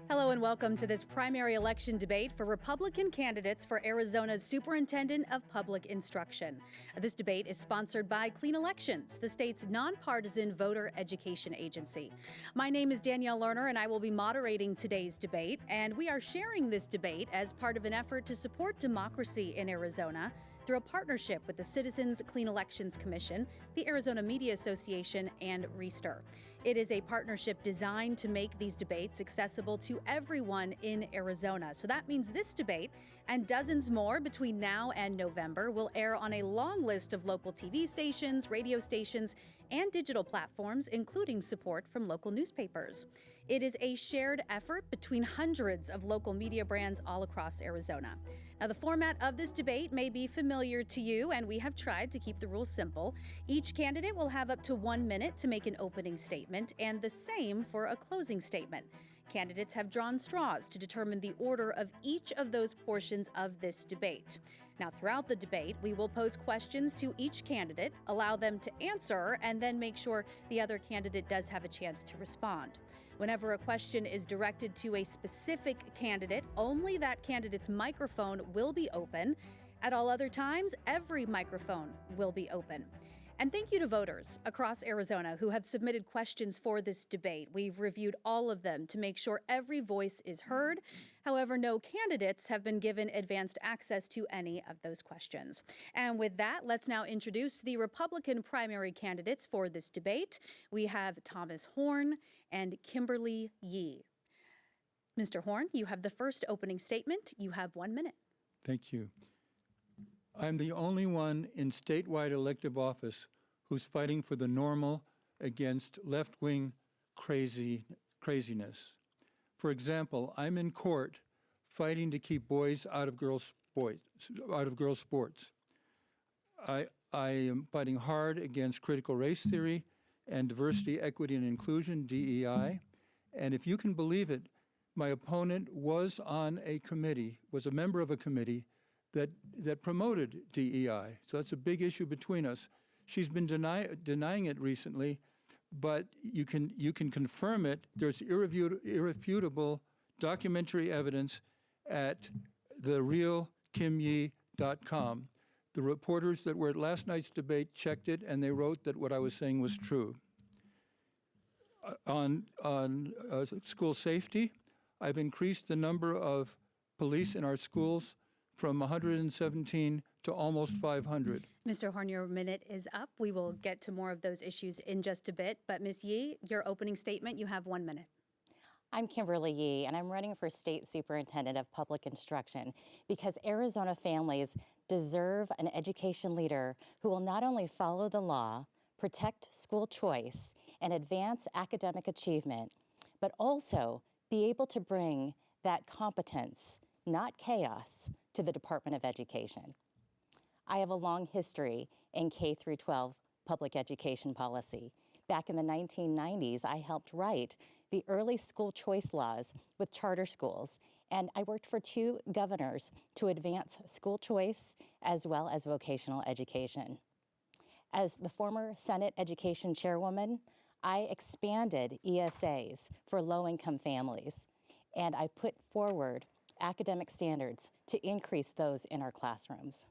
Hello and welcome to this primary election debate for Republican candidates for Arizona's Superintendent of Public Instruction. This debate is sponsored by Clean Elections, the state's nonpartisan voter education agency. My name is Danielle Lerner and I will be moderating today's debate, and we are sharing this debate as part of an effort to support democracy in Arizona through a partnership with the Citizens Clean Elections Commission, the Arizona Media Association, and Reister. It is a partnership designed to make these debates accessible to everyone in Arizona. So that means this debate and dozens more between now and November will air on a long list of local TV stations, radio stations, and digital platforms, including support from local newspapers. It is a shared effort between hundreds of local media brands all across Arizona. Now, the format of this debate may be familiar to you, and we have tried to keep the rules simple. Each candidate will have up to 1 minute to make an opening statement, and the same for a closing statement. Candidates have drawn straws to determine the order of each of those portions of this debate. Now, throughout the debate, we will pose questions to each candidate, allow them to answer, and then make sure the other candidate does have a chance to respond. Whenever a question is directed to a specific candidate, only that candidate's microphone will be open. At all other times, every microphone will be open. And thank you to voters across Arizona who have submitted questions for this debate. We've reviewed all of them to make sure every voice is heard. However, no candidates have been given advanced access to any of those questions. And with that, let's now introduce the Republican primary candidates for this debate. We have Thomas Horne and Kimberly Yee. Mr. Horne, you have the first opening statement. You have 1 minute. Thank you. I'm the only one in statewide elective office who's fighting for the normal against left-wing craziness. For example, I'm in court fighting to keep boys out of girls' sports. I am fighting hard against critical race theory and diversity, equity, and inclusion, DEI. And if you can believe it, my opponent was on a committee, was a member of a committee that promoted DEI. So that's a big issue between us. She's been denying it recently, but you can confirm it. There's irrefutable documentary evidence at therealkimyee.com. The reporters that were at last night's debate checked it, and they wrote that what I was saying was true. On school safety, I've increased the number of police in our schools from 117 to almost 500. Mr. Horne, your minute is up. We will get to more of those issues in just a bit. But Ms. Yee, your opening statement, you have 1 minute. I'm Kimberly Yee, and I'm running for State Superintendent of Public Instruction because Arizona families deserve an education leader who will not only follow the law, protect school choice, and advance academic achievement, but also be able to bring that competence, not chaos, to the Department of Education. I have a long history in K-12 public education policy. Back in the 1990s, I helped write the early school choice laws with charter schools, and I worked for 2 governors to advance school choice as well as vocational education. As the former Senate Education Chairwoman, I expanded ESAs for low-income families, and I put forward academic standards to increase those in our classrooms.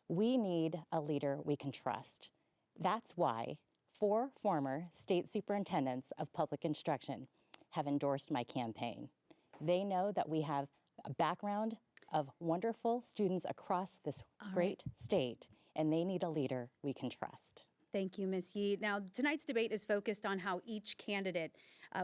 We need a leader we can trust. That's why 4 former state superintendents of public instruction have endorsed my campaign. They know that we have a background of wonderful students across this great state, and they need a leader we can trust. Thank you, Ms. Yee. Now, tonight's debate is focused on how each candidate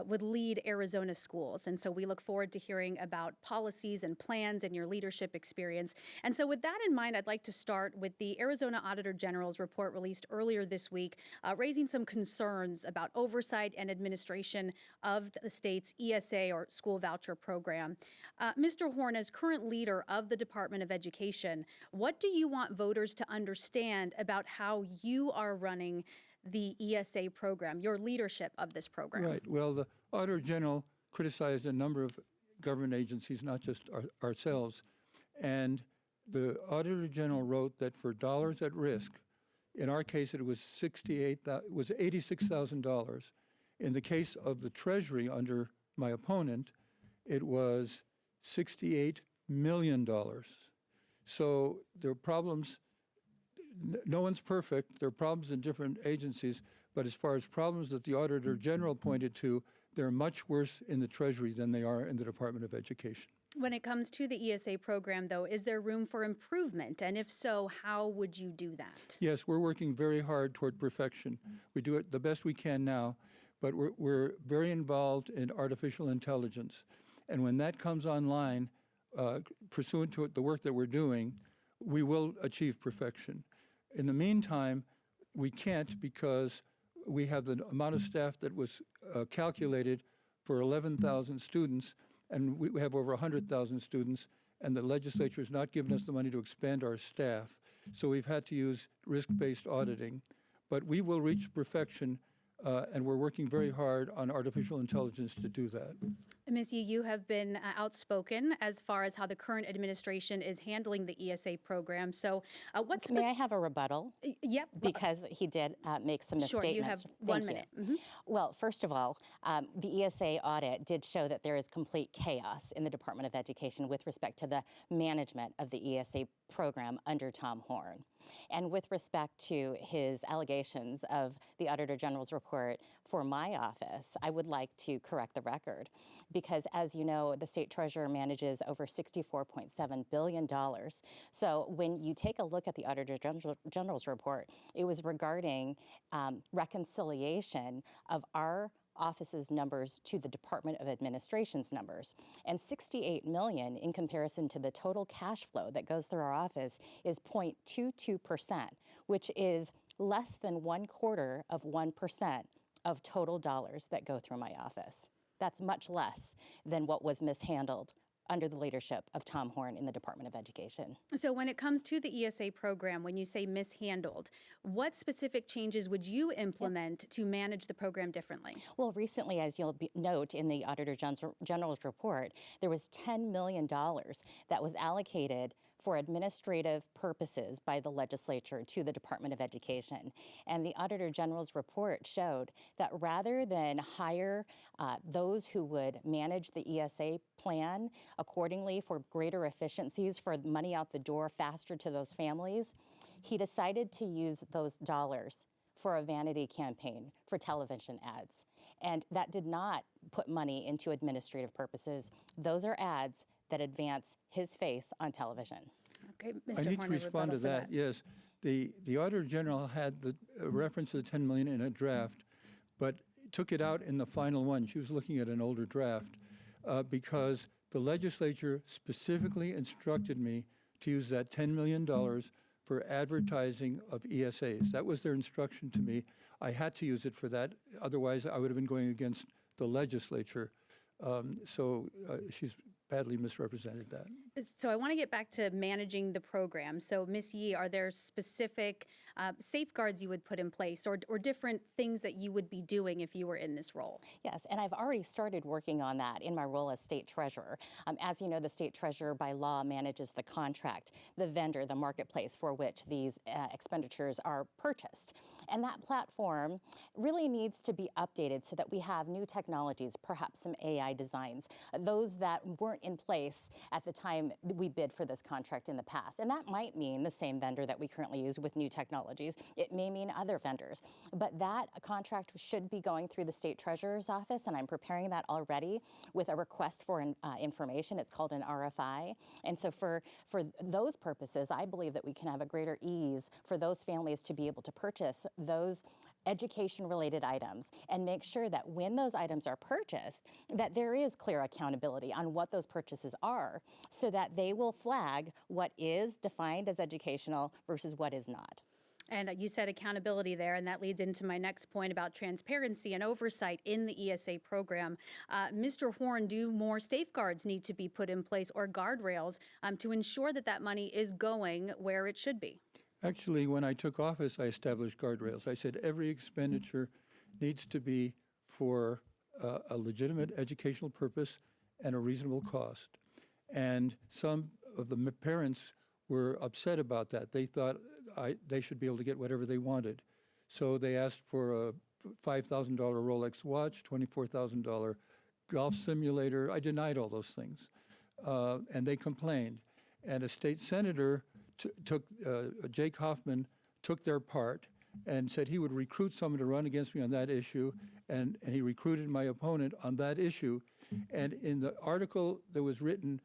would lead Arizona schools. And so we look forward to hearing about policies and plans and your leadership experience. And so with that in mind, I'd like to start with the Arizona Auditor General's report released earlier this week, raising some concerns about oversight and administration of the state's ESA or school voucher program. Mr. Horne, as current leader of the Department of Education, what do you want voters to understand about how you are running the ESA program, your leadership of this program? Right. Well, the Auditor General criticized a number of government agencies, not just ourselves. And the Auditor General wrote that for dollars at risk, in our case it was $86,000. In the case of the Treasury under my opponent, it was $68 million. So there are problems. No one's perfect. There are problems in different agencies, but as far as problems that the Auditor General pointed to, they're much worse in the Treasury than they are in the Department of Education. When it comes to the ESA program, though, is there room for improvement? And if so, how would you do that? Yes, we're working very hard toward perfection. We do it the best we can now, but we're very involved in artificial intelligence. And when that comes online, pursuant to the work that we're doing, we will achieve perfection. In the meantime, we can't because we have the amount of staff that was calculated for 11,000 students, and we have over 100,000 students, and the legislature has not given us the money to expand our staff. So we've had to use risk-based auditing. But we will reach perfection, and we're working very hard on artificial intelligence to do that. Ms. Yee, you have been outspoken as far as how the current administration is handling the ESA program. So what's... May I have a rebuttal? Yep. Because he did make some misstatements. Sure, you have 1 minute. Mm-hmm. Well, first of all, the ESA audit did show that there is complete chaos in the Department of Education with respect to the management of the ESA program under Tom Horne. And with respect to his allegations of the Auditor General's report for my office, I would like to correct the record because, as you know, the State Treasurer manages over $64.7 billion. So when you take a look at the Auditor General's report, it was regarding reconciliation of our office's numbers to the Department of Administration's numbers. And $68 million in comparison to the total cash flow that goes through our office is 0.22%, which is less than 1/4% of total dollars that go through my office. That's much less than what was mishandled under the leadership of Tom Horne in the Department of Education. So when it comes to the ESA program, when you say mishandled, what specific changes would you implement to manage the program differently? Well, recently, as you'll note in the Auditor General's report, there was $10 million that was allocated for administrative purposes by the legislature to the Department of Education. And the Auditor General's report showed that rather than hire those who would manage the ESA plan accordingly for greater efficiencies, for money out the door faster to those families, he decided to use those dollars for a vanity campaign for television ads. And that did not put money into administrative purposes. Those are ads that advance his face on television. Okay, Mr. I need Horne, to respond to that. Yes, the Auditor General had the reference to the $10 million in a draft, but took it out in the final one. She was looking at an older draft because the legislature specifically instructed me to use that $10 million for advertising of ESAs. That was their instruction to me. I had to use it for that. Otherwise, I would have been going against the legislature. So she's badly misrepresented that. So I want to get back to managing the program. So Ms. Yee, are there specific safeguards you would put in place or different things that you would be doing if you were in this role? Yes, and I've already started working on that in my role as State Treasurer. As you know, the State Treasurer by law manages the contract, the vendor, the marketplace for which these expenditures are purchased. And that platform really needs to be updated so that we have new technologies, perhaps some AI designs, those that weren't in place at the time we bid for this contract in the past. And that might mean the same vendor that we currently use with new technologies. It may mean other vendors. But that contract should be going through the State Treasurer's office, and I'm preparing that already with a request for information. It's called an RFI. And so for those purposes, I believe that we can have a greater ease for those families to be able to purchase those education-related items and make sure that when those items are purchased, that there is clear accountability on what those purchases are so that they will flag what is defined as educational versus what is not. And you said accountability there, and that leads into my next point about transparency and oversight in the ESA program. Mr. Horne, do more safeguards need to be put in place or guardrails to ensure that that money is going where it should be? Actually, when I took office, I established guardrails. I said every expenditure needs to be for a legitimate educational purpose and a reasonable cost. And some of the parents were upset about that. They thought they should be able to get whatever they wanted. So they asked for a $5,000 Rolex watch, $24,000 golf simulator. I denied all those things. And they complained. And a state senator Jake Hoffman took their part and said he would recruit someone to run against me on that issue, and he recruited my opponent on that issue. And in the article that was written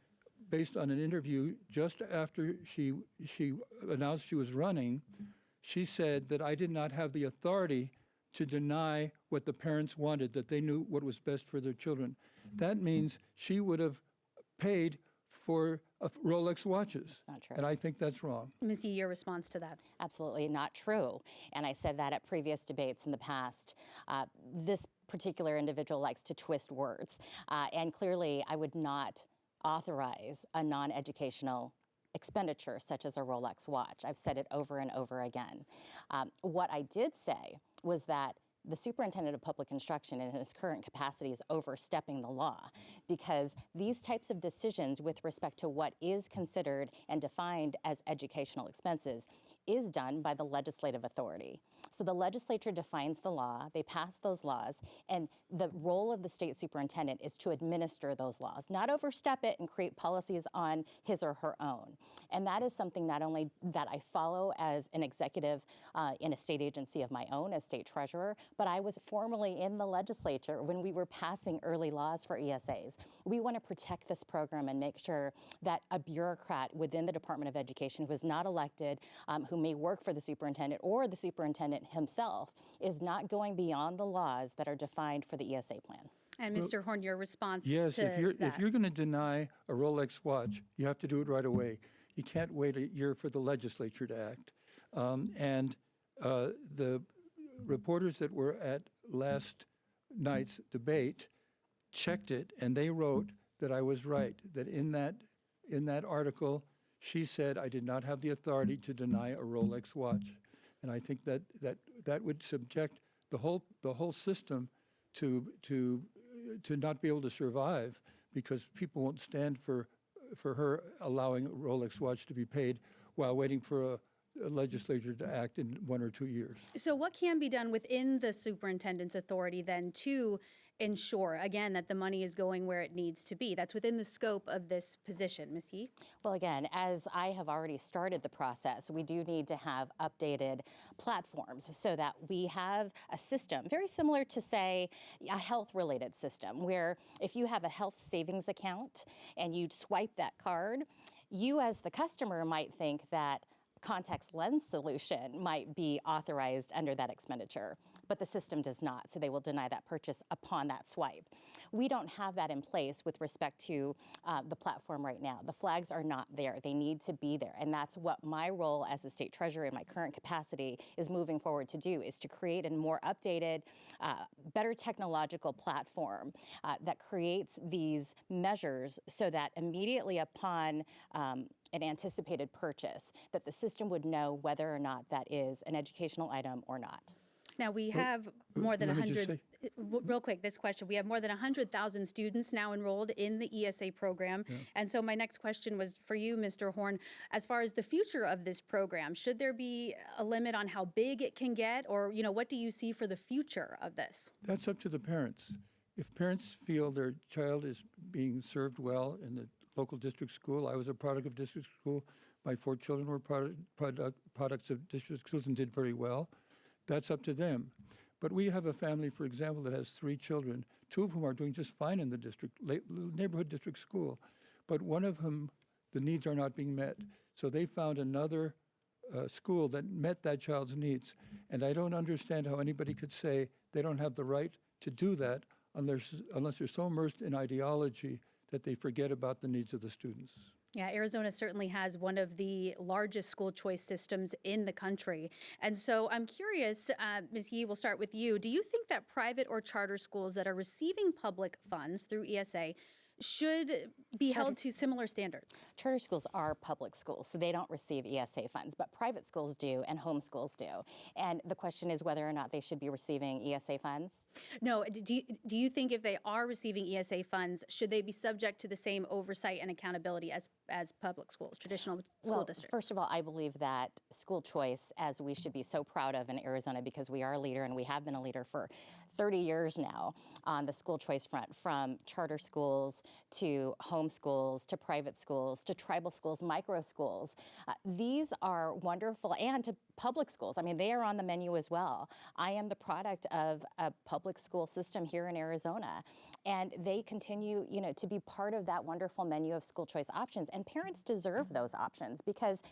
based on an interview just after she announced she was running, she said that I did not have the authority to deny what the parents wanted, that they knew what was best for their children. That means she would have paid for Rolex watches. Not true. And I think that's wrong. Ms. Yee, your response to that? Absolutely not true. And I said that at previous debates in the past. This particular individual likes to twist words. And clearly, I would not authorize a non-educational expenditure such as a Rolex watch. I've said it over and over again. What I did say was that the Superintendent of Public Instruction in his current capacity is overstepping the law, because these types of decisions with respect to what is considered and defined as educational expenses is done by the legislative authority. So the legislature defines the law, they pass those laws, and the role of the state superintendent is to administer those laws, not overstep it and create policies on his or her own. And that is something not only that I follow as an executive in a state agency of my own as state treasurer, but I was formerly in the legislature when we were passing early laws for ESAs. We want to protect this program and make sure that a bureaucrat within the Department of Education who is not elected, who may work for the superintendent or the superintendent himself, is not going beyond the laws that are defined for the ESA plan. And Mr. Horne, your response yes, to if that? you're going to deny a Rolex watch, you have to do it right away. You can't wait a year for the legislature to act. The reporters that were at last night's debate checked it, and they wrote that I was right, that in that article, she said I did not have the authority to deny a Rolex watch. And I think that would subject the whole system to not be able to survive, because people won't stand for her allowing a Rolex watch to be paid while waiting for a legislature to act in 1 or 2 years. So what can be done within the superintendent's authority then to ensure, again, that the money is going where it needs to be? That's within the scope of this position. Ms. Yee? Well, again, as I have already started the process, we do need to have updated platforms so that we have a system very similar to, say, a health-related system, where if you have a health savings account and you swipe that card, you as the customer might think that contact lens solution might be authorized under that expenditure, but the system does not, so they will deny that purchase upon that swipe. We don't have that in place with respect to the platform right now. The flags are not there. They need to be there, and that's what my role as a state treasurer in my current capacity is moving forward to do, is to create a more updated, better technological platform that creates these measures so that immediately upon an anticipated purchase, that the system would know whether or not that is an educational item or not. Now, we have more than let me just 100, real quick, this question, we have more than 100,000 students now enrolled in the ESA program. Yeah. And so my next question was for you, Mr. Horne, as far as the future of this program, should there be a limit on how big it can get, or, what do you see for the future of this? That's up to the parents. If parents feel their child is being served well in the local district school, I was a product of district school. My 4 children were products of district schools and did very well. That's up to them. But we have a family, for example, that has 3 children, 2 of whom are doing just fine in the neighborhood district school. But one of whom, the needs are not being met. So they found another school that met that child's needs. And I don't understand how anybody could say they don't have the right to do that unless they're so immersed in ideology that they forget about the needs of the students. Yeah, Arizona certainly has one of the largest school choice systems in the country. And so I'm curious, Ms. Yee, we'll start with you. Do you think that private or charter schools that are receiving public funds through ESA should be held to similar standards? Charter schools are public schools, so they don't receive ESA funds, but private schools do and homeschools do. And the question is whether or not they should be receiving ESA funds? No, do you think if they are receiving ESA funds, should they be subject to the same oversight and accountability as public schools, traditional school districts? First of all, I believe that school choice, as we should be so proud of in Arizona, because we are a leader and we have been a leader for 30 years now on the school choice front, from charter schools to homeschools to private schools to tribal schools, micro schools. These are wonderful, and to public schools. I mean, they are on the menu as well. I am the product of a public school system here in Arizona, and they continue, to be part of that wonderful menu of school choice options. And parents deserve those options because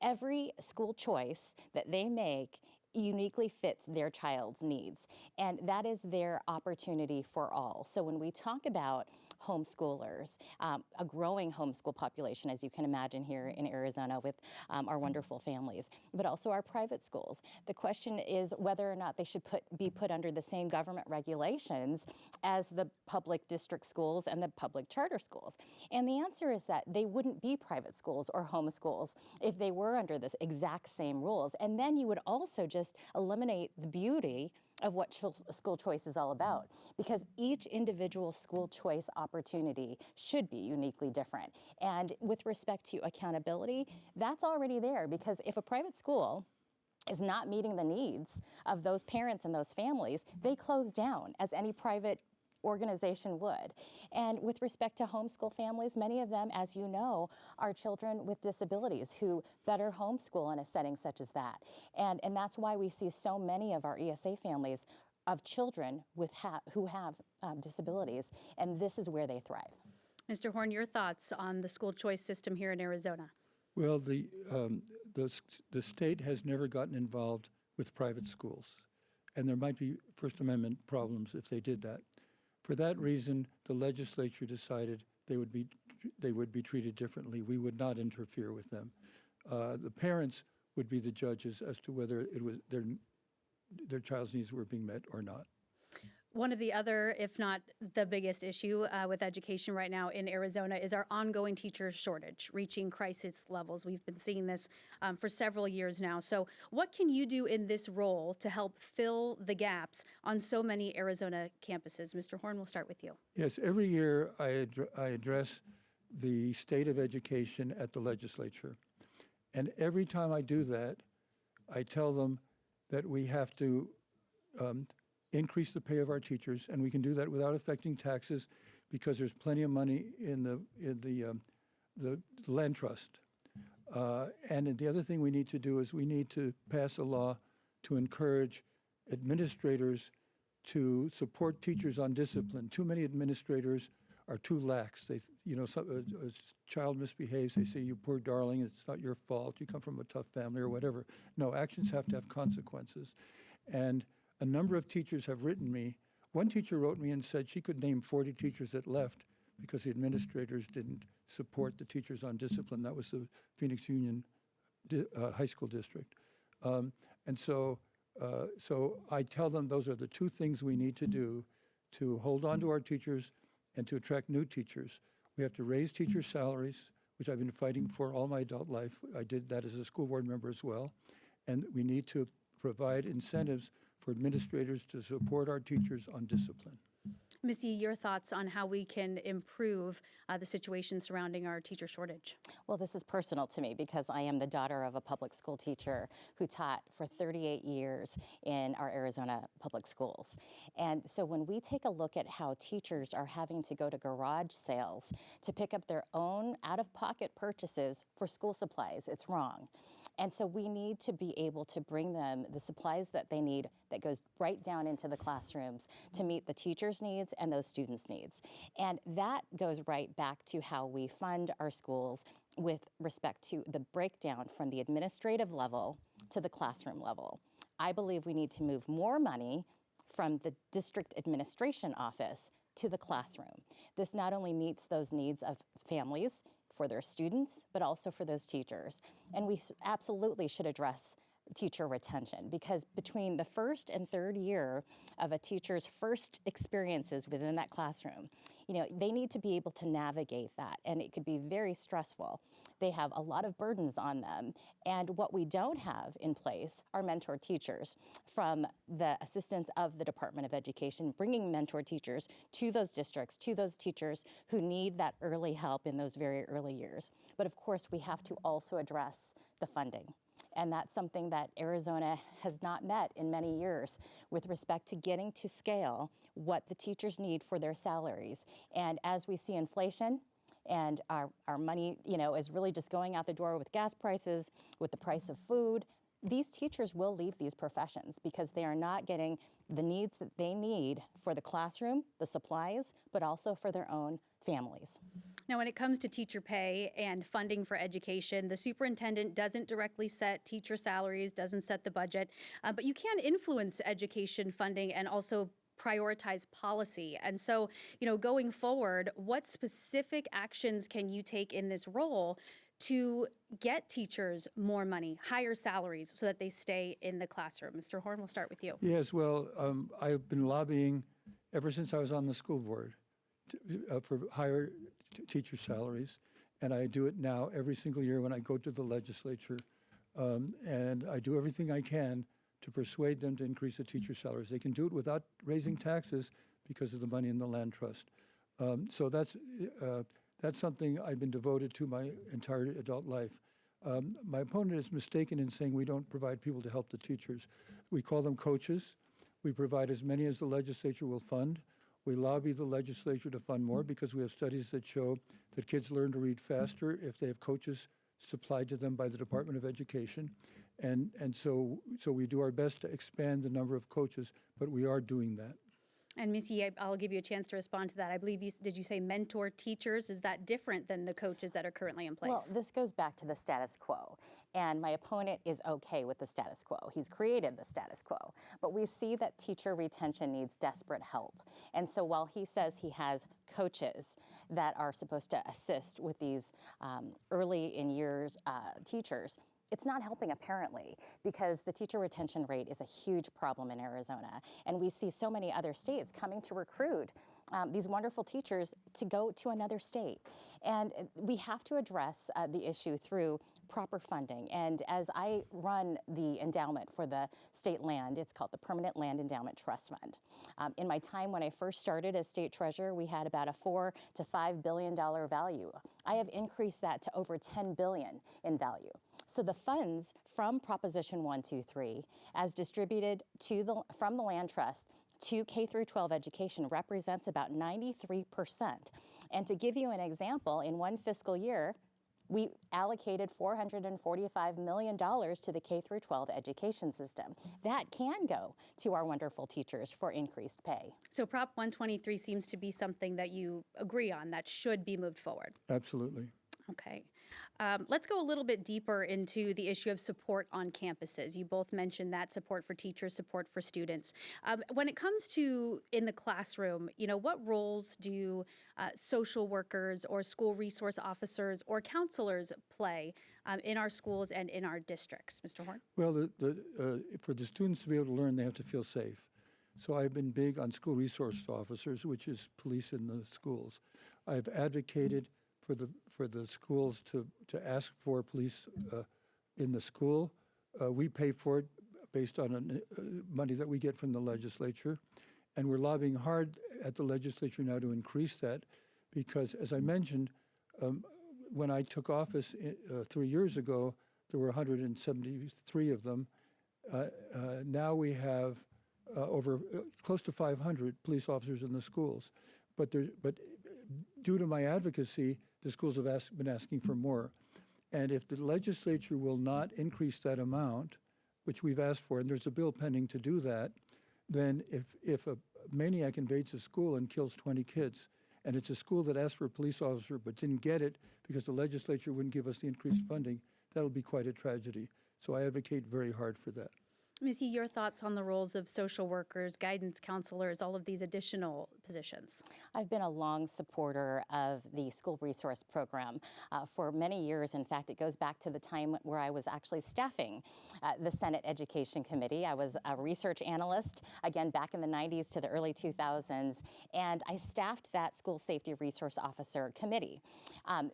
every school choice that they make uniquely fits their child's needs, and that is their opportunity for all. So when we talk about homeschoolers, a growing homeschool population, as you can imagine here in Arizona with our wonderful families, but also our private schools. The question is whether or not they should be put under the same government regulations as the public district schools and the public charter schools. And the answer is that they wouldn't be private schools or homeschools if they were under this exact same rules. And then you would also just eliminate the beauty of what school choice is all about, because each individual school choice opportunity should be uniquely different. And with respect to accountability, that's already there, because if a private school is not meeting the needs of those parents and those families, they close down, as any private organization would. And with respect to homeschool families, many of them, as you know, are children with disabilities who better homeschool in a setting such as that. And that's why we see so many of our ESA families of children who have disabilities, and this is where they thrive. Mr. Horne, your thoughts on the school choice system here in Arizona? Well, the state has never gotten involved with private schools, and there might be First Amendment problems if they did that. For that reason, the legislature decided they would be treated differently. We would not interfere with them. The parents would be the judges as to whether it was their child's needs were being met or not. One of the other, if not the biggest issue with education right now in Arizona is our ongoing teacher shortage, reaching crisis levels. We've been seeing this for several years now. So what can you do in this role to help fill the gaps on so many Arizona campuses? Mr. Horne, we'll start with you. Yes, every year I address the state of education at the legislature. And every time I do that, I tell them that we have to increase the pay of our teachers, and we can do that without affecting taxes because there's plenty of money in the land trust. And the other thing we need to do is we need to pass a law to encourage administrators to support teachers on discipline. Too many administrators are too lax. They, a child misbehaves, they say, "You poor darling, it's not your fault. You come from a tough family," or whatever. No, actions have to have consequences. And a number of teachers have written me. One teacher wrote me and said she could name 40 teachers that left because the administrators didn't support the teachers on discipline. That was the Phoenix Union High School District. And so I tell them those are the two things we need to do to hold on to our teachers and to attract new teachers. We have to raise teacher salaries, which I've been fighting for all my adult life. I did that as a school board member as well. And we need to provide incentives for administrators to support our teachers on discipline. Ms. Yee, your thoughts on how we can improve the situation surrounding our teacher shortage? Well, this is personal to me because I am the daughter of a public school teacher who taught for 38 years in our Arizona public schools. And so when we take a look at how teachers are having to go to garage sales to pick up their own out-of-pocket purchases for school supplies, it's wrong. And so we need to be able to bring them the supplies that they need that goes right down into the classrooms to meet the teachers' needs and those students' needs. And that goes right back to how we fund our schools with respect to the breakdown from the administrative level to the classroom level. I believe we need to move more money from the district administration office to the classroom. This not only meets those needs of families for their students, but also for those teachers. And we absolutely should address teacher retention, because between the first and third year of a teacher's first experiences within that classroom, they need to be able to navigate that, and it could be very stressful. They have a lot of burdens on them, and what we don't have in place are mentor teachers from the assistance of the Department of Education, bringing mentor teachers to those districts, to those teachers who need that early help in those very early years. But of course, we have to also address the funding. And that's something that Arizona has not met in many years with respect to getting to scale what the teachers need for their salaries. And as we see inflation, and our money, is really just going out the door with gas prices, with the price of food, these teachers will leave these professions because they are not getting the needs that they need for the classroom, the supplies, but also for their own families. Now, when it comes to teacher pay and funding for education, the superintendent doesn't directly set teacher salaries, doesn't set the budget, but you can influence education funding and also prioritize policy. And so, going forward, what specific actions can you take in this role to get teachers more money, higher salaries, so that they stay in the classroom? Mr. Horne, we'll start with you. Yes, well, I've been lobbying ever since I was on the school board for higher teacher salaries, and I do it now every single year when I go to the legislature, and I do everything I can to persuade them to increase the teacher salaries. They can do it without raising taxes because of the money in the land trust. So that's something I've been devoted to my entire adult life. My opponent is mistaken in saying we don't provide people to help the teachers. We call them coaches. We provide as many as the legislature will fund. We lobby the legislature to fund more because we have studies that show that kids learn to read faster if they have coaches supplied to them by the Department of Education. And so we do our best to expand the number of coaches, but we are doing that. And Ms. Yee, I'll give you a chance to respond to that. I believe did you say mentor teachers? Is that different than the coaches that are currently in place? Well, this goes back to the status quo. And my opponent is okay with the status quo. He's created the status quo. But we see that teacher retention needs desperate help. And so while he says he has coaches that are supposed to assist with these early in years teachers, it's not helping apparently because the teacher retention rate is a huge problem in Arizona. And we see so many other states coming to recruit these wonderful teachers to go to another state. And we have to address the issue through proper funding. And as I run the endowment for the state land, it's called the Permanent Land Endowment Trust Fund. In my time when I first started as state treasurer, we had about a $4 to $5 billion value. I have increased that to over $10 billion in value. So the funds from Proposition 123, as distributed from the land trust to K through 12 education, represents about 93%. And to give you an example, in one fiscal year, we allocated $445 million to the K through 12 education system. That can go to our wonderful teachers for increased pay. So Prop 123 seems to be something that you agree on that should be moved forward. Absolutely. Okay. Let's go a little bit deeper into the issue of support on campuses. You both mentioned that support for teachers, support for students. When it comes to in the classroom, what roles do social workers or school resource officers or counselors play in our schools and in our districts? Mr. Horne? Well, for the students to be able to learn, they have to feel safe. So I've been big on school resource officers, which is police in the schools. I've advocated for the schools to ask for police in the school. We pay for it based on money that we get from the legislature. And we're lobbying hard at the legislature now to increase that because, as I mentioned, when I took office 3 years ago, there were 173 of them. Now we have over close to 500 police officers in the schools. But due to my advocacy, the schools have been asking for more. And if the legislature will not increase that amount, which we've asked for, and there's a bill pending to do that, then if a maniac invades a school and kills 20 kids, and it's a school that asked for a police officer but didn't get it because the legislature wouldn't give us the increased funding, that'll be quite a tragedy. So I advocate very hard for that. Ms. Yee, your thoughts on the roles of social workers, guidance counselors, all of these additional positions? I've been a long supporter of the school resource program for many years. In fact, it goes back to the time where I was actually staffing the Senate Education Committee. I was a research analyst, again, back in the 90s to the early 2000s, and I staffed that school safety resource officer committee.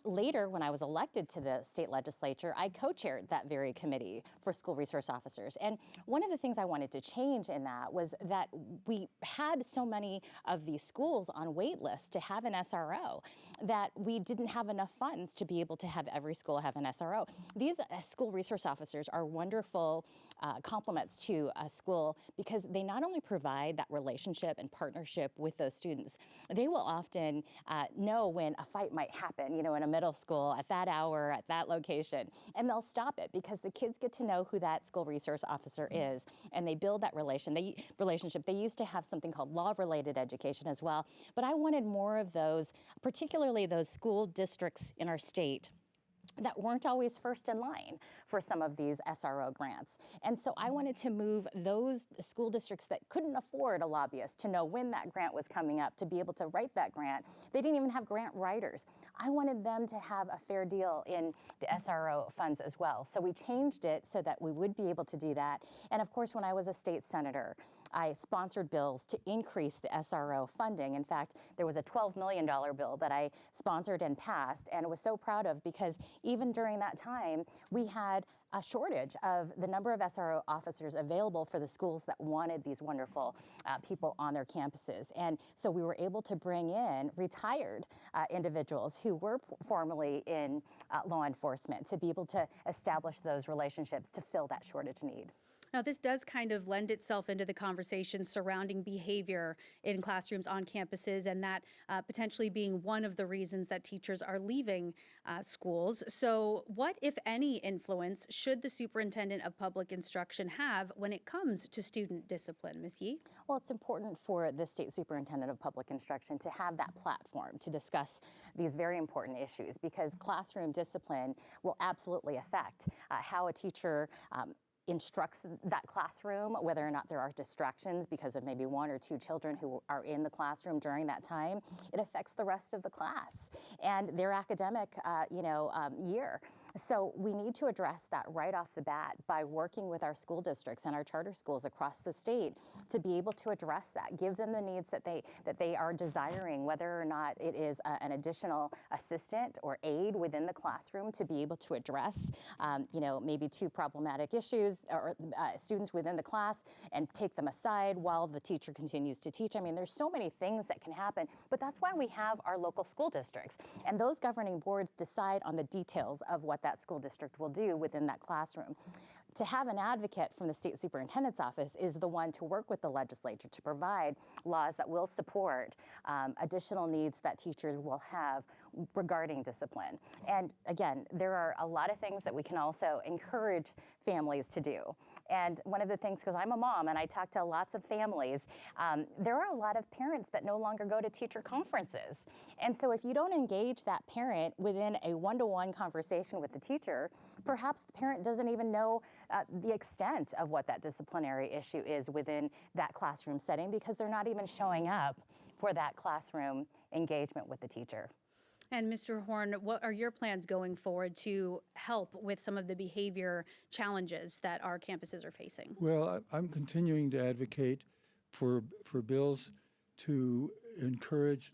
Later, when I was elected to the state legislature, I co-chaired that very committee for school resource officers. And one one of the things I wanted to change in that was that we had so many of these schools on wait lists to have an SRO that we didn't have enough funds to be able to have every school have an SRO. These school resource officers are wonderful complements to a school because they not only provide that relationship and partnership with those students, they will often know when a fight might happen, you know, in a middle school at that hour, at that location, and they'll stop it because the kids get to know who that school resource officer is, and they build that relationship. They used to have something called law-related education as well, but I wanted more of those, particularly those school districts in our state that weren't always first in line for some of these SRO grants. And so I wanted to move those school districts that couldn't afford a lobbyist to know when that grant was coming up to be able to write that grant. They didn't even have grant writers. I wanted them to have a fair deal in the SRO funds as well. So we changed it so that we would be able to do that. And of course, when I was a state senator, I sponsored bills to increase the SRO funding. In fact, there was a $12 million bill that I sponsored and passed and was so proud of because even during that time, we had a shortage of the number of SRO officers available for the schools that wanted these wonderful people on their campuses. And so we were able to bring in retired individuals who were formerly in law enforcement to be able to establish those relationships to fill that shortage need. Now, this does kind of lend itself into the conversation surrounding behavior in classrooms on campuses, and that potentially being one of the reasons that teachers are leaving schools. So what, if any, influence should the superintendent of public instruction have when it comes to student discipline? Ms. Yee? Well, it's important for the state superintendent of public instruction to have that platform to discuss these very important issues because classroom discipline will absolutely affect how a teacher instructs that classroom, whether or not there are distractions because of maybe one or two children who are in the classroom during that time. It affects the rest of the class and their academic year. So we need to address that right off the bat by working with our school districts and our charter schools across the state to be able to address that, give them the needs that they are desiring, whether or not it is an additional assistant or aide within the classroom to be able to address, maybe two problematic issues or students within the class and take them aside while the teacher continues to teach. I mean, there's so many things that can happen, but that's why we have our local school districts. And those governing boards decide on the details of what that school district will do within that classroom. To have an advocate from the state superintendent's office is the one to work with the legislature to provide laws that will support additional needs that teachers will have regarding discipline. And again, there are a lot of things that we can also encourage families to do. And one of the things, because I'm a mom and I talk to lots of families, there are a lot of parents that no longer go to teacher conferences. And so if you don't engage that parent within a one-to-one conversation with the teacher, perhaps the parent doesn't even know the extent of what that disciplinary issue is within that classroom setting because they're not even showing up for that classroom engagement with the teacher. And Mr. Horne, what are your plans going forward to help with some of the behavior challenges that our campuses are facing? Well, I'm continuing to advocate for bills to encourage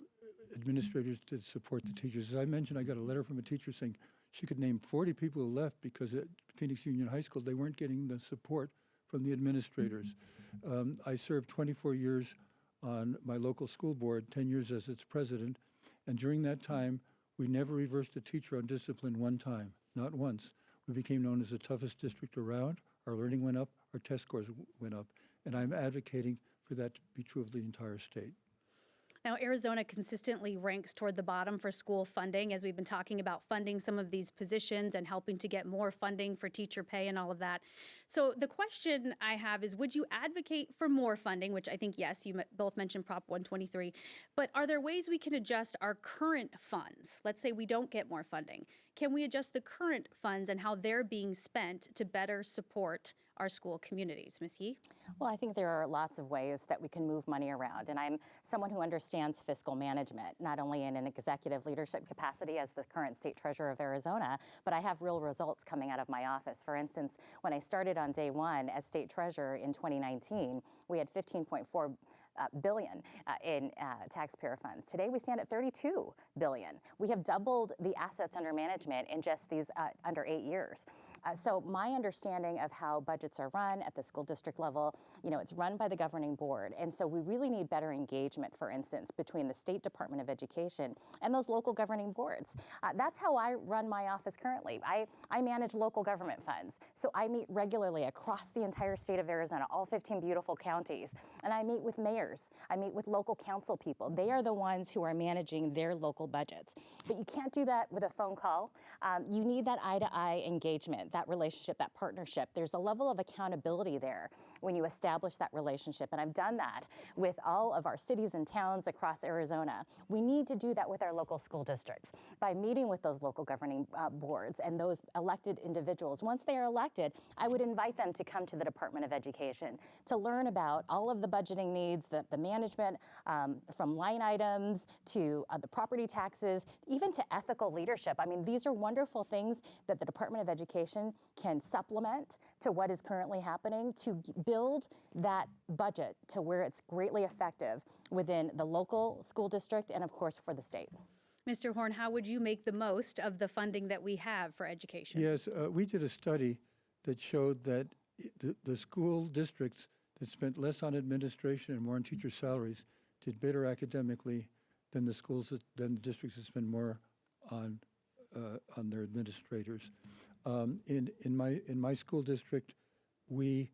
administrators to support the teachers. As I mentioned, I got a letter from a teacher saying she could name 40 people who left because at Phoenix Union High School they weren't getting the support from the administrators. I served 24 years on my local school board, 10 years as its president, and during that time, we never reversed a teacher on discipline one time, not once. We became known as the toughest district around. Our learning went up, our test scores went up, and I'm advocating for that to be true of the entire state. Now, Arizona consistently ranks toward the bottom for school funding, as we've been talking about funding some of these positions and helping to get more funding for teacher pay and all of that. So the question I have is, would you advocate for more funding, which I think, yes, you both mentioned Prop 123, but are there ways we can adjust our current funds? Let's say we don't get more funding. Can we adjust the current funds and how they're being spent to better support our school communities? Ms. Yee? Well, I think there are lots of ways that we can move money around, and I'm someone who understands fiscal management, not only in an executive leadership capacity as the current state treasurer of Arizona, but I have real results coming out of my office. For instance, when I started on day one as state treasurer in 2019, we had $15.4 billion in taxpayer funds. Today we stand at $32 billion. We have doubled the assets under management in just these under 8 years. So my understanding of how budgets are run at the school district level, it's run by the governing board. And so we really need better engagement, for instance, between the State Department of Education and those local governing boards. That's how I run my office currently. I manage local government funds. So I meet regularly across the entire state of Arizona, all 15 beautiful counties. And I meet with mayors. I meet with local council people. They are the ones who are managing their local budgets. But you can't do that with a phone call. You need that eye-to-eye engagement, that relationship, that partnership. There's a level of accountability there when you establish that relationship. And I've done that with all of our cities and towns across Arizona. We need to do that with our local school districts by meeting with those local governing boards and those elected individuals. Once they are elected, I would invite them to come to the Department of Education to learn about all of the budgeting needs, the management, from line items to the property taxes, even to ethical leadership. I mean, these are wonderful things that the Department of Education can supplement to what is currently happening to build that budget to where it's greatly effective within the local school district and, of course, for the state. Mr. Horne, how would you make the most of the funding that we have for education? Yes, we did a study that showed that the school districts that spent less on administration and more on teacher salaries did better academically than the districts that spend more on their administrators. In my school district, we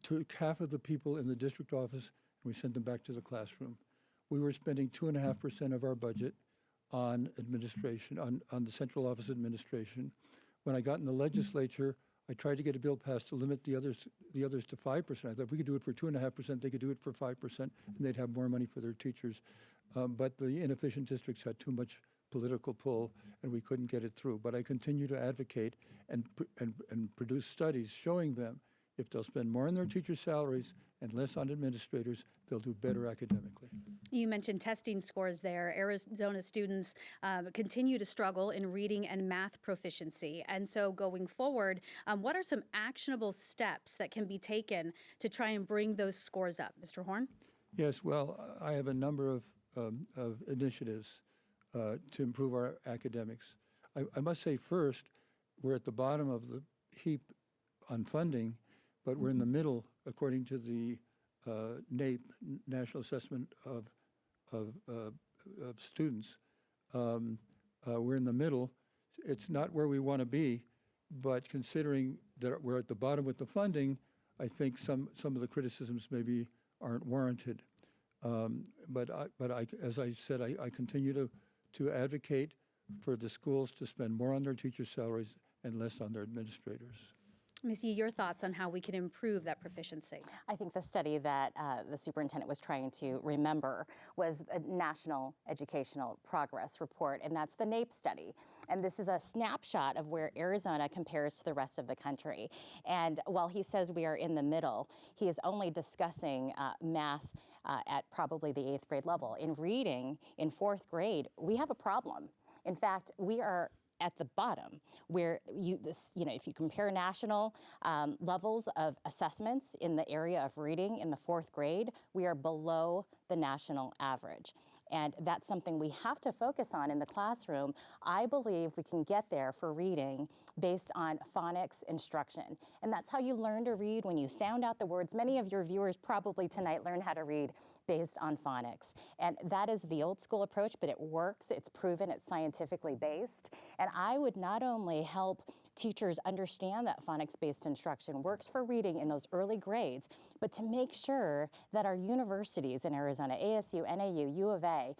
took half of the people in the district office and we sent them back to the classroom. We were spending 2.5% of our budget on administration, on the central office administration. When I got in the legislature, I tried to get a bill passed to limit the others to 5%. I thought if we could do it for 2.5%, they could do it for 5%, and they'd have more money for their teachers. But the inefficient districts had too much political pull, and we couldn't get it through. But I continue to advocate and produce studies showing them if they'll spend more on their teacher salaries and less on administrators, they'll do better academically. You mentioned testing scores there. Arizona students continue to struggle in reading and math proficiency. And so going forward, what are some actionable steps that can be taken to try and bring those scores up? Mr. Horne? Yes, well, I have a number of initiatives to improve our academics. I must say first, we're at the bottom of the heap on funding, but we're in the middle, according to the NAEP, National Assessment of Students. We're in the middle. It's not where we want to be, but considering that we're at the bottom with the funding, I think some of the criticisms maybe aren't warranted. But as I said, I continue to advocate for the schools to spend more on their teacher salaries and less on their administrators. Ms. Yee, your thoughts on how we can improve that proficiency? I think the study that the superintendent was trying to remember was a National Educational Progress Report, and that's the NAEP study. And this is a snapshot of where Arizona compares to the rest of the country. And while he says we are in the middle, he is only discussing math at probably the 8th grade level. In reading, in 4th grade, we have a problem. In fact, we are at the bottom, where if you compare national levels of assessments in the area of reading in the 4th grade, we are below the national average. And that's something we have to focus on in the classroom. I believe we can get there for reading based on phonics instruction. And that's how you learn to read, when you sound out the words. Many of your viewers probably tonight learn how to read based on phonics. And that is the old school approach, but it works, it's proven, it's scientifically based. And I would not only help teachers understand that phonics-based instruction works for reading in those early grades, but to make sure that our universities in Arizona, ASU, NAU, U of A,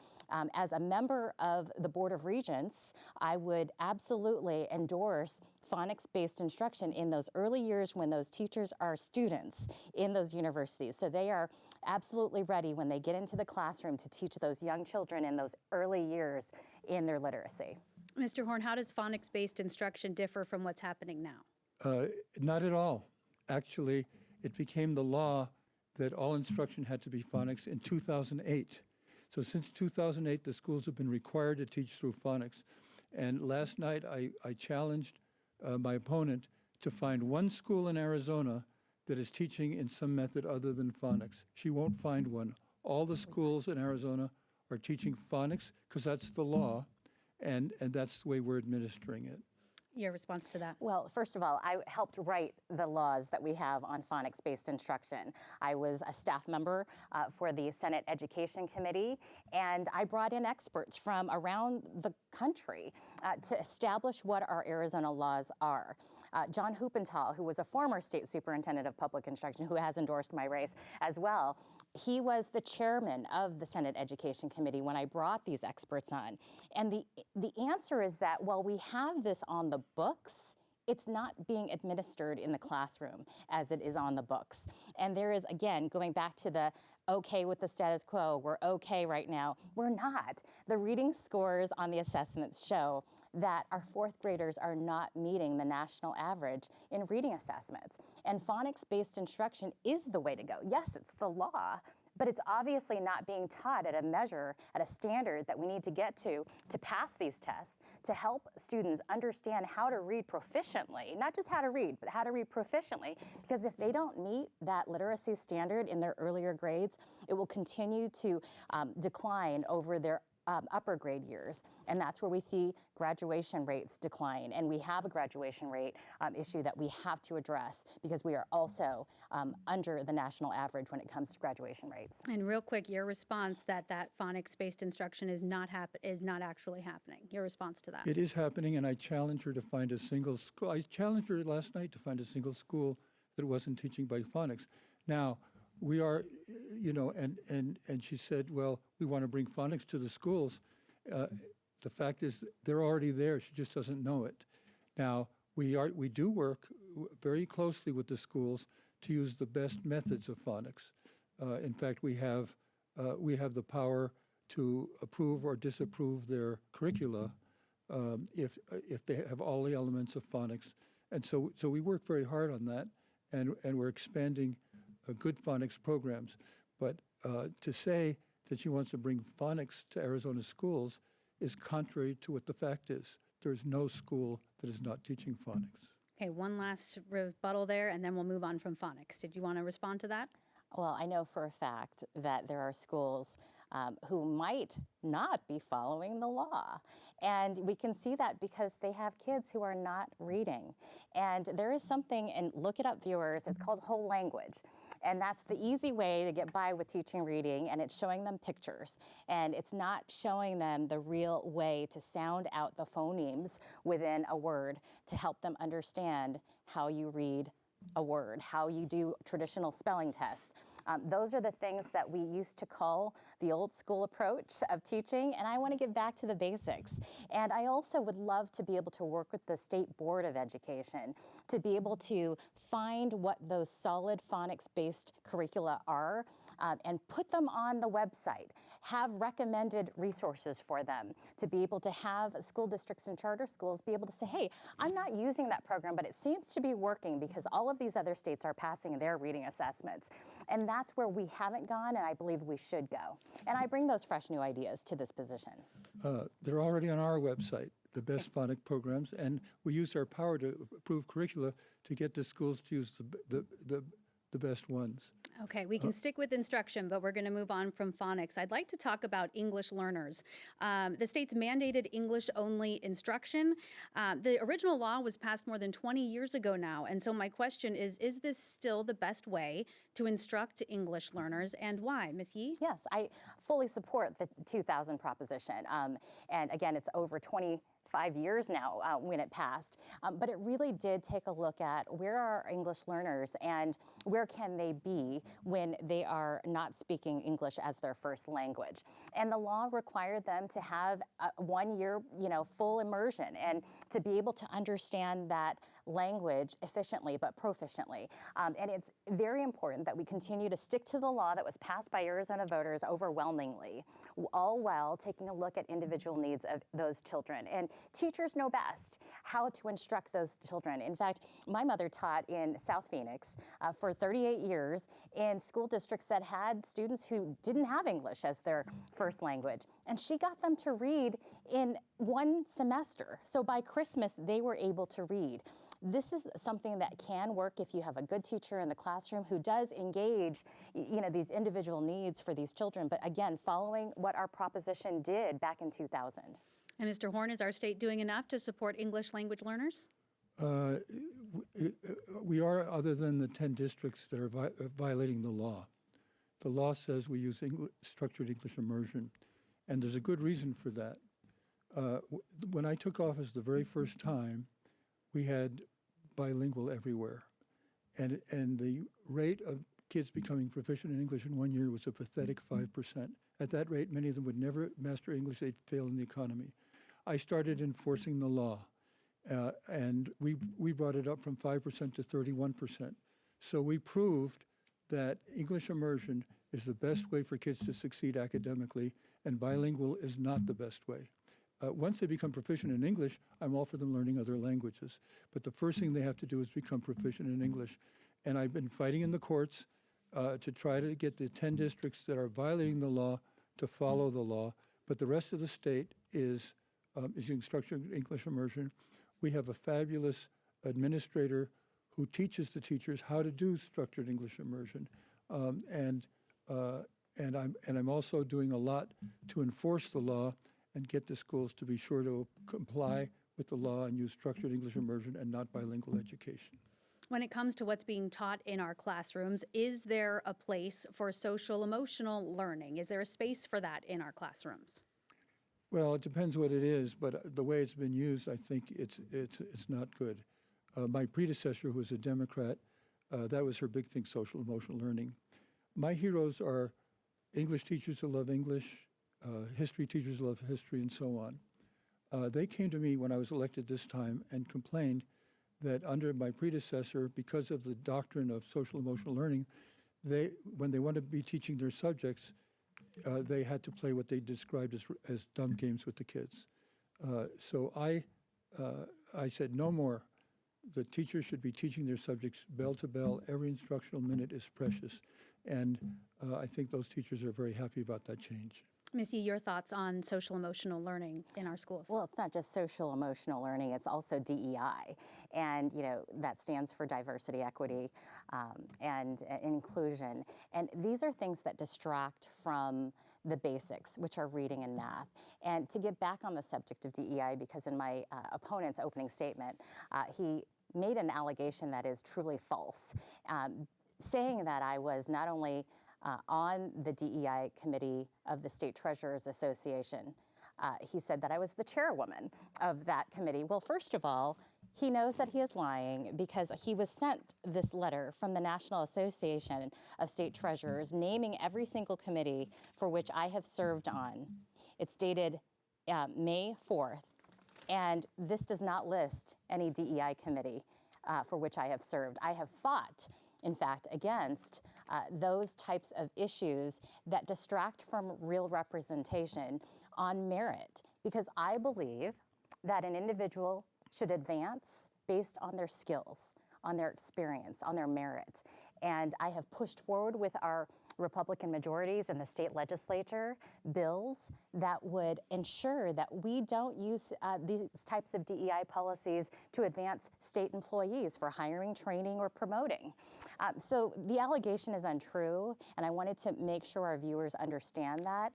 as a member of the Board of Regents, I would absolutely endorse phonics-based instruction in those early years when those teachers are students in those universities. So they are absolutely ready when they get into the classroom to teach those young children in those early years in their literacy. Mr. Horne, how does phonics-based instruction differ from what's happening now? Not at all. Actually, it became the law that all instruction had to be phonics in 2008. So since 2008, the schools have been required to teach through phonics. And last night, I challenged my opponent to find one school in Arizona that is teaching in some method other than phonics. She won't find one. All the schools in Arizona are teaching phonics because that's the law, and that's the way we're administering it. Your response to that? Well, first of all, I helped write the laws that we have on phonics-based instruction. I was a staff member for the Senate Education Committee, and I brought in experts from around the country to establish what our Arizona laws are. John Huppenthal, who was a former state superintendent of public instruction, who has endorsed my race as well, he was the chairman of the Senate Education Committee when I brought these experts on. And the answer is that while we have this on the books, it's not being administered in the classroom as it is on the books. And there is, again, going back to the okay with the status quo, we're okay right now. We're not. The reading scores on the assessments show that our fourth graders are not meeting the national average in reading assessments. And phonics-based instruction is the way to go. Yes, it's the law, but it's obviously not being taught at a measure, at a standard that we need to get to pass these tests, to help students understand how to read proficiently, not just how to read, but how to read proficiently, because if they don't meet that literacy standard in their earlier grades, it will continue to decline over their upper grade years, and that's where we see graduation rates decline. And we have a graduation rate issue that we have to address because we are also under the national average when it comes to graduation rates. And real quick, your response that phonics-based instruction is not actually happening. Your response to that? It is happening, and I challenge her to find a single school. I challenged her last night to find a single school that wasn't teaching by phonics. Now, we are, and she said, well, we want to bring phonics to the schools. The fact is they're already there. She just doesn't know it. Now, we do work very closely with the schools to use the best methods of phonics. In fact, we have the power to approve or disapprove their curricula if they have all the elements of phonics. And so we work very hard on that, and we're expanding good phonics programs. But to say that she wants to bring phonics to Arizona schools is contrary to what the fact is. There's no school that is not teaching phonics. Okay, one last rebuttal there, and then we'll move on from phonics. Did you want to respond to that? Well, I know for a fact that there are schools who might not be following the law. And we can see that because they have kids who are not reading. And there is something, and look it up, viewers, it's called whole language. And that's the easy way to get by with teaching reading, and it's showing them pictures. And it's not showing them the real way to sound out the phonemes within a word to help them understand how you read a word, how you do traditional spelling tests. Those are the things that we used to call the old school approach of teaching, and I want to get back to the basics. And I also would love to be able to work with the State Board of Education to be able to find what those solid phonics-based curricula are and put them on the website, have recommended resources for them to be able to have school districts and charter schools be able to say, hey, I'm not using that program, but it seems to be working because all of these other states are passing their reading assessments. And that's where we haven't gone, and I believe we should go. And I bring those fresh new ideas to this position. They're already on our website, the best phonic programs, and we use our power to approve curricula to get the schools to use the best ones. Okay, we can stick with instruction, but we're going to move on from phonics. I'd like to talk about English learners. The state's mandated English-only instruction. The original law was passed more than 20 years ago now, and so my question is this still the best way to instruct English learners, and why? Ms. Yee? Yes, I fully support the 2000 proposition, and again, it's over 25 years now when it passed, but it really did take a look at where are our English learners and where can they be when they are not speaking English as their first language. And the law required them to have 1 year, full immersion and to be able to understand that language efficiently but proficiently. And it's very important that we continue to stick to the law that was passed by Arizona voters overwhelmingly, all while taking a look at individual needs of those children. And teachers know best how to instruct those children. In fact, my mother taught in South Phoenix for 38 years in school districts that had students who didn't have English as their first language. And she got them to read in one semester. So by Christmas, they were able to read. this is something that can work if you have a good teacher in the classroom who does engage, these individual needs for these children. But again, following what our proposition did back in 2000. And Mr. Horne, is our state doing enough to support English language learners? We are, other than the 10 districts that are violating the law. The law says we use structured English immersion, and there's a good reason for that. When I took office the very first time, we had bilingual everywhere, and the rate of kids becoming proficient in English in 1 year was a pathetic 5%. At that rate, many of them would never master English, they'd fail in the economy. I started enforcing the law, and we brought it up from 5% to 31%. So we proved that English immersion is the best way for kids to succeed academically, and bilingual is not the best way. Once they become proficient in English, I'm all for them learning other languages. But the first thing they have to do is become proficient in English. And I've been fighting in the courts to try to get the 10 districts that are violating the law to follow the law. But the rest of the state is using structured English immersion. We have a fabulous administrator who teaches the teachers how to do structured English immersion. And I'm also doing a lot to enforce the law and get the schools to be sure to comply with the law and use structured English immersion and not bilingual education. When it comes to what's being taught in our classrooms, is there a place for social emotional learning? Is there a space for that in our classrooms? Well, it depends what it is, but the way it's been used, I think it's not good. My predecessor, who was a Democrat, that was her big thing, social emotional learning. My heroes are English teachers who love English, history teachers who love history, and so on. They came to me when I was elected this time and complained that under my predecessor, because of the doctrine of social emotional learning, when they wanted to be teaching their subjects, they had to play what they described as dumb games with the kids. So I said, no more. The teachers should be teaching their subjects bell to bell. Every instructional minute is precious. And I think those teachers are very happy about that change. Ms. Yee, your thoughts on social emotional learning in our schools? Well, it's not just social emotional learning, it's also DEI. And, that stands for diversity, equity, and inclusion. And these are things that distract from the basics, which are reading and math. And to get back on the subject of DEI, because in my opponent's opening statement, he made an allegation that is truly false, saying that I was not only on the DEI committee of the State Treasurers Association. He said that I was the chairwoman of that committee. Well, first of all, he knows that he is lying because he was sent this letter from the National Association of State Treasurers naming every single committee for which I have served on. It's dated May 4th, and this does not list any DEI committee for which I have served. I have fought, in fact, against those types of issues that distract from real representation on merit, because I believe that an individual should advance based on their skills, on their experience, on their merit. And I have pushed forward with our Republican majorities in the state legislature bills that would ensure that we don't use these types of DEI policies to advance state employees for hiring, training, or promoting. So the allegation is untrue, and I wanted to make sure our viewers understand that.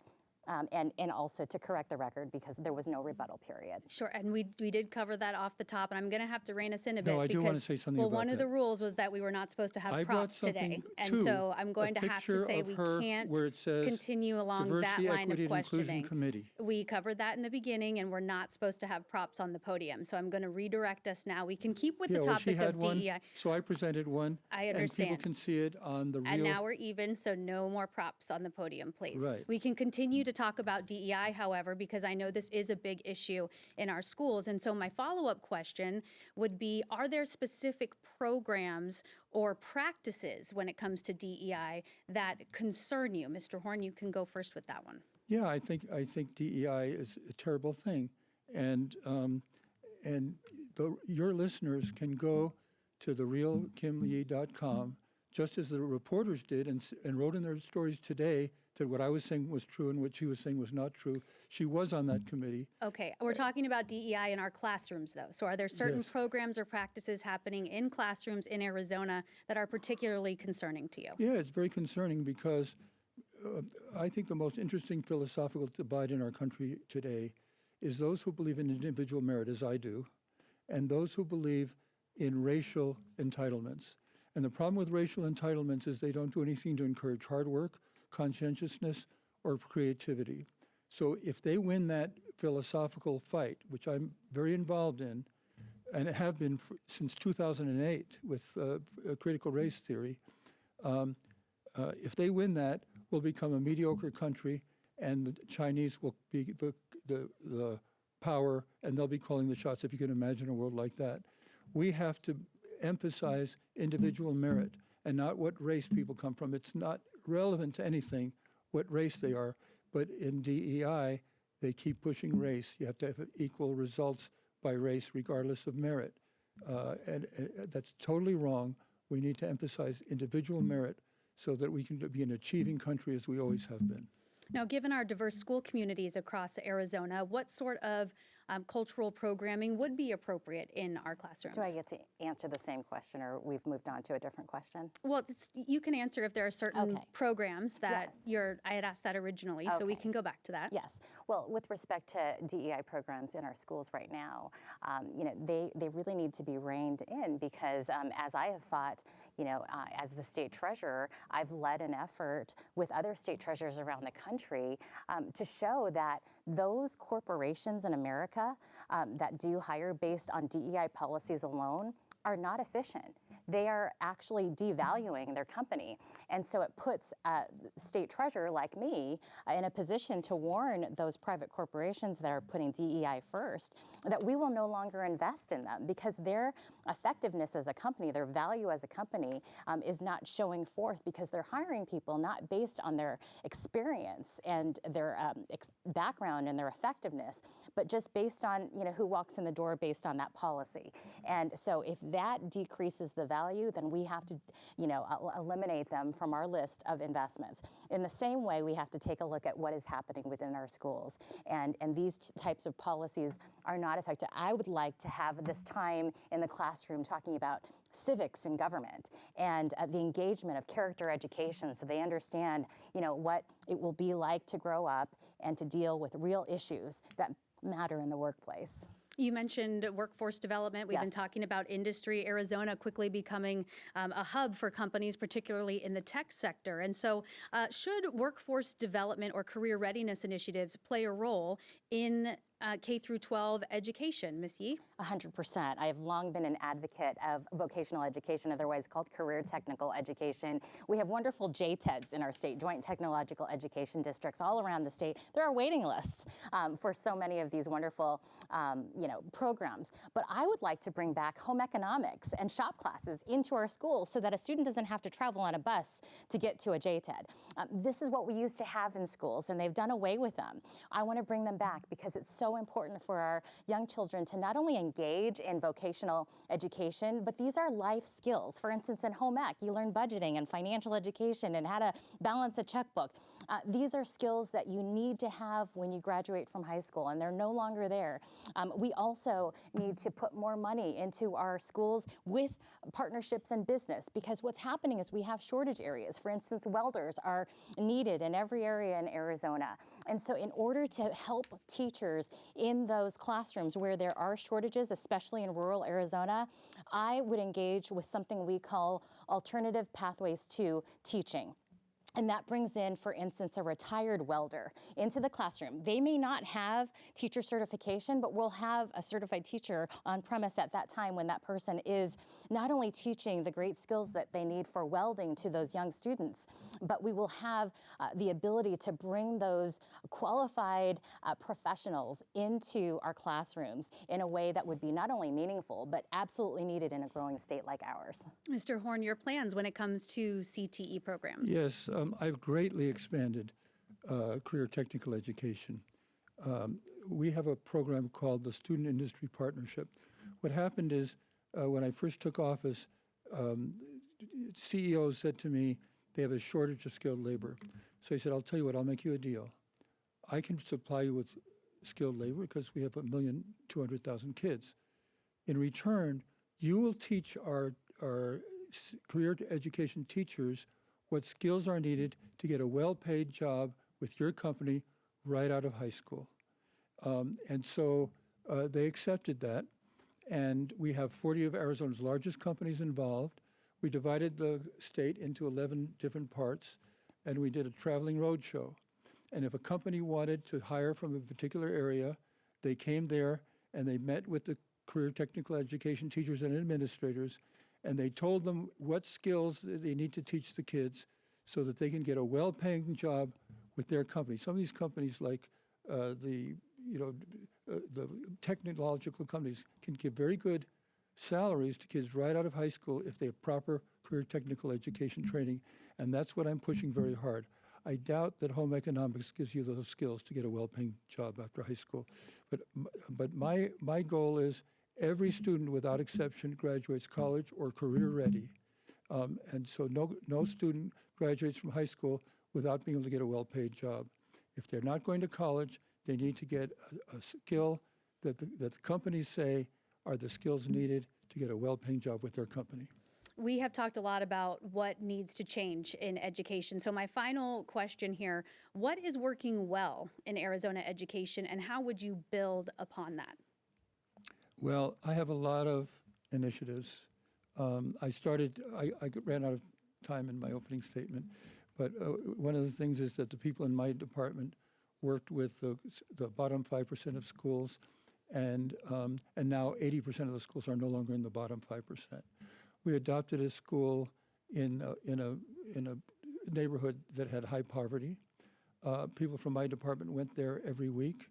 And also to correct the record because there was no rebuttal period. Sure, and we did cover that off the top, and I'm going to have to rein us in a bit. No, I do want to say something about that. Well, one of the rules was that we were not supposed to have props today, and so I'm going to have to say we can't continue along that line of questioning. We covered that in the beginning, and we're not supposed to have props on the podium, so I'm going to redirect us now. We can keep with the topic of DEI. So I presented one. I understand. And people can see it on the real. And now we're even, so no more props on the podium, please. Right. We can continue to talk about DEI, however, because I know this is a big issue in our schools. And so my follow-up question would be, are there specific programs or practices when it comes to DEI that concern you? Mr. Horne, you can go first with that one. Yeah, I think DEI is a terrible thing. And your listeners can go to therealkimyee.com, just as the reporters did and wrote in their stories today that what I was saying was true and what she was saying was not true. She was on that committee. Okay, we're talking about DEI in our classrooms, though. So are there certain Yes. programs or practices happening in classrooms in Arizona that are particularly concerning to you? Yeah, it's very concerning because I think the most interesting philosophical divide in our country today is those who believe in individual merit, as I do, and those who believe in racial entitlements. And the problem with racial entitlements is they don't do anything to encourage hard work, conscientiousness, or creativity. So if they win that philosophical fight, which I'm very involved in, and have been since 2008 with critical race theory, if they win that, we'll become a mediocre country, and the Chinese will be the power, and they'll be calling the shots, if you can imagine a world like that. We have to emphasize individual merit and not what race people come from. It's not relevant to anything what race they are, but in DEI, they keep pushing race. You have to have equal results by race regardless of merit. And that's totally wrong. We need to emphasize individual merit so that we can be an achieving country as we always have been. Now, given our diverse school communities across Arizona, what sort of cultural programming would be appropriate in our classrooms? Do I get to answer the same question, or we've moved on to a different question? Well, you can answer if there are certain Okay. programs that Yes. I had asked that originally, so we Okay. can go back to that. Yes. Well, with respect to DEI programs in our schools right now, they really need to be reined in because as I have fought, as the state treasurer, I've led an effort with other state treasurers around the country to show that those corporations in America that do hire based on DEI policies alone are not efficient. They are actually devaluing their company. And so it puts a state treasurer like me in a position to warn those private corporations that are putting DEI first that we will no longer invest in them because their effectiveness as a company, their value as a company is not showing forth because they're hiring people not based on their experience and their background and their effectiveness, but just based on who walks in the door based on that policy. And so if that decreases the value, then we have to eliminate them from our list of investments. In the same way, we have to take a look at what is happening within our schools. And these types of policies are not effective. I would like to have this time in the classroom talking about civics in government and the engagement of character education so they understand what it will be like to grow up and to deal with real issues that matter in the workplace. You mentioned workforce development. We've been Yes. talking about industry. Arizona quickly becoming a hub for companies, particularly in the tech sector. And so should workforce development or career readiness initiatives play a role in K through 12 education? Ms. Yee? 100%. I have long been an advocate of vocational education, otherwise called career technical education. We have wonderful JTEDs in our state, Joint Technological Education Districts, all around the state. There are waiting lists for so many of these wonderful, programs. But I would like to bring back home economics and shop classes into our schools so that a student doesn't have to travel on a bus to get to a JTED. This is what we used to have in schools, and they've done away with them. I want to bring them back because it's so important for our young children to not only engage in vocational education, but these are life skills. For instance, in home ec, you learn budgeting and financial education and how to balance a checkbook. These are skills that you need to have when you graduate from high school, and they're no longer there. We also need to put more money into our schools with partnerships and business, because what's happening is we have shortage areas. For instance, welders are needed in every area in Arizona. And so in order to help teachers in those classrooms where there are shortages, especially in rural Arizona, I would engage with something we call alternative pathways to teaching. And that brings in, for instance, a retired welder into the classroom. They may not have teacher certification, but we'll have a certified teacher on premise at that time when that person is not only teaching the great skills that they need for welding to those young students, but we will have the ability to bring those qualified professionals into our classrooms in a way that would be not only meaningful, but absolutely needed in a growing state like ours. Mr. Horne, your plans when it comes to CTE programs? Yes, I've greatly expanded career technical education. We have a program called the Student Industry Partnership. What happened is when I first took office, CEOs said to me, they have a shortage of skilled labor. So he said, I'll tell you what, I'll make you a deal. I can supply you with skilled labor because we have 1,200,000 kids. In return, you will teach our career education teachers what skills are needed to get a well-paid job with your company right out of high school. And so they accepted that, and we have 40 of Arizona's largest companies involved. We divided the state into 11 different parts, and we did a traveling roadshow. And if a company wanted to hire from a particular area, they came there and they met with the career technical education teachers and administrators, and they told them what skills they need to teach the kids so that they can get a well-paying job with their company. Some of these companies, like the technological companies, can give very good salaries to kids right out of high school if they have proper career technical education training, and that's what I'm pushing very hard. I doubt that home economics gives you those skills to get a well-paying job after high school. But my goal is every student, without exception, graduates college or career ready. And so no student graduates from high school without being able to get a well-paid job. If they're not going to college, they need to get a skill that the companies say are the skills needed to get a well-paying job with their company. We have talked a lot about what needs to change in education. So my final question here, what is working well in Arizona education, and how would you build upon that? Well, I have a lot of initiatives. I ran out of time in my opening statement, but one of the things is that the people in my department worked with the bottom 5% of schools, and now 80% of the schools are no longer in the bottom 5%. We adopted a school in a neighborhood that had high poverty. People from my department went there every week,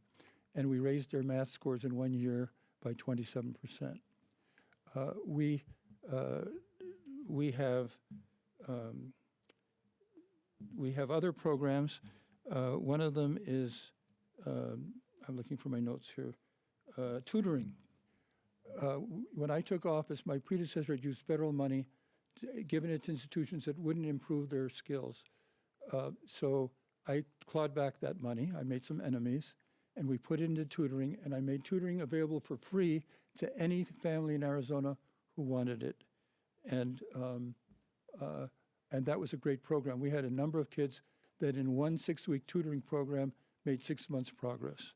and we raised their math scores in 1 year by 27%. We have other programs. One of them is I'm looking for my notes here. Tutoring. When I took office, my predecessor had used federal money given it to institutions that wouldn't improve their skills. So I clawed back that money. I made some enemies, and we put it into tutoring, and I made tutoring available for free to any family in Arizona who wanted it. And that was a great program. We had a number of kids that in one 6-week tutoring program made 6 months progress.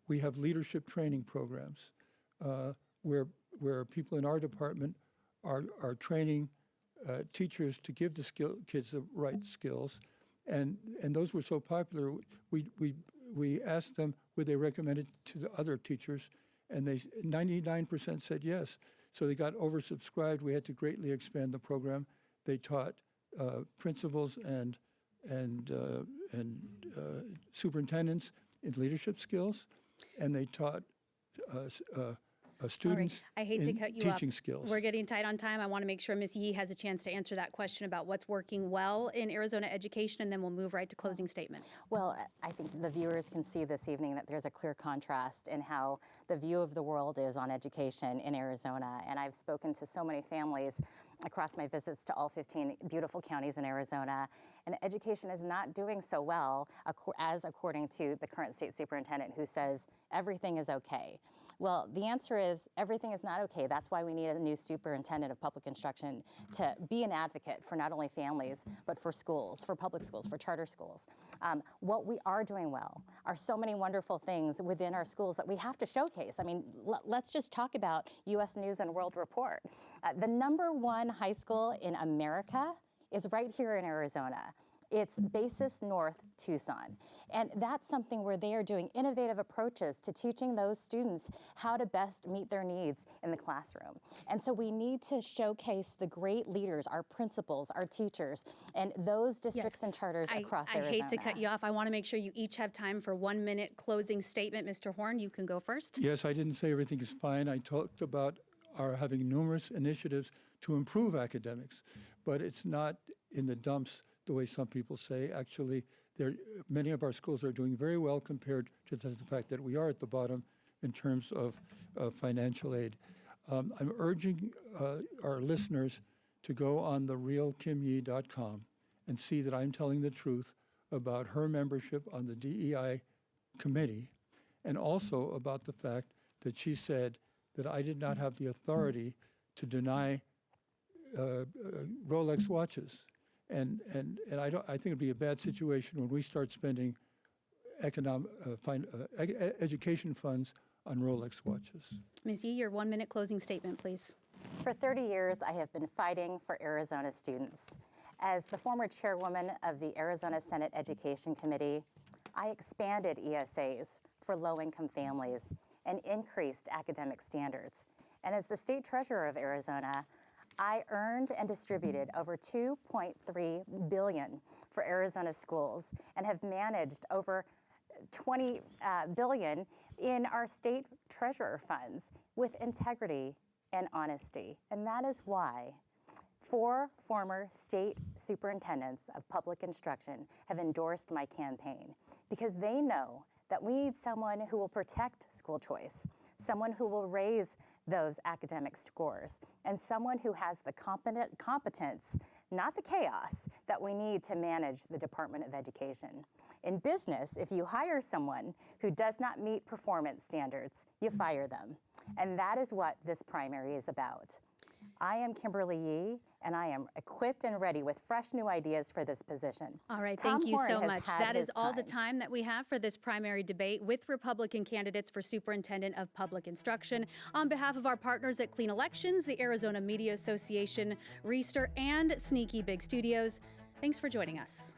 We have leadership training programs where people in our department are training teachers to give the kids the right skills, and those were so popular. We asked them would they recommend it to the other teachers, and 99% said yes. So they got oversubscribed. We had to greatly expand the program. They taught principals and superintendents in leadership skills, and they taught students I hate to cut you teaching off. skills. We're getting tight on time. I want to make sure Ms. Yee has a chance to answer that question about what's working well in Arizona education, and then we'll move right to closing statements. Well, I think the viewers can see this evening that there's a clear contrast in how the view of the world is on education in Arizona. And I've spoken to so many families across my visits to all 15 beautiful counties in Arizona, and education is not doing so well, as according to the current state superintendent, who says everything is okay. Well, the answer is everything is not okay. That's why we need a new superintendent of public instruction to be an advocate for not only families, but for schools, for public schools, for charter schools. What we are doing well are so many wonderful things within our schools that we have to showcase. I mean, let's just talk about U.S. News and World Report. The #1 high school in America is right here in Arizona. It's Basis North Tucson. And that's something where they are doing innovative approaches to teaching those students how to best meet their needs in the classroom. And so we need to showcase the great leaders, our principals, our teachers, and those districts and charters across Arizona. I hate to cut you off. I want to make sure you each have time for 1 minute closing statement. Mr. Horne, you can go first. Yes, I didn't say everything is fine. I talked about our having numerous initiatives to improve academics, but it's not in the dumps the way some people say. Actually, many of our schools are doing very well compared to the fact that we are at the bottom in terms of financial aid. I'm urging our listeners to go on therealkimyee.com and see that I'm telling the truth about her membership on the DEI committee, and also about the fact that she said that I did not have the authority to deny Rolex watches. And I think it'd be a bad situation when we start spending education funds on Rolex watches. Ms. Yee, your 1-minute closing statement, please. For 30 years, I have been fighting for Arizona students. As the former chairwoman of the Arizona Senate Education Committee, I expanded ESAs for low-income families and increased academic standards. And as the state treasurer of Arizona, I earned and distributed over $2.3 billion for Arizona schools and have managed over $20 billion in our state treasurer funds with integrity and honesty. And that is why 4 former state superintendents of public instruction have endorsed my campaign, because they know that we need someone who will protect school choice, someone who will raise those academic scores, and someone who has the competence, not the chaos, that we need to manage the Department of Education. In business, if you hire someone who does not meet performance standards, you fire them. And that is what this primary is about. I am Kimberly Yee, and I am equipped and ready with fresh new ideas for this position. All right, Tom thank you Horne so has much. had That is his all the time that we have for this primary debate with Republican candidates for Superintendent of Public Instruction. On behalf of our partners at Clean Elections, the Arizona Media Association, Reister, and Sneaky Big Studios, thanks for joining us.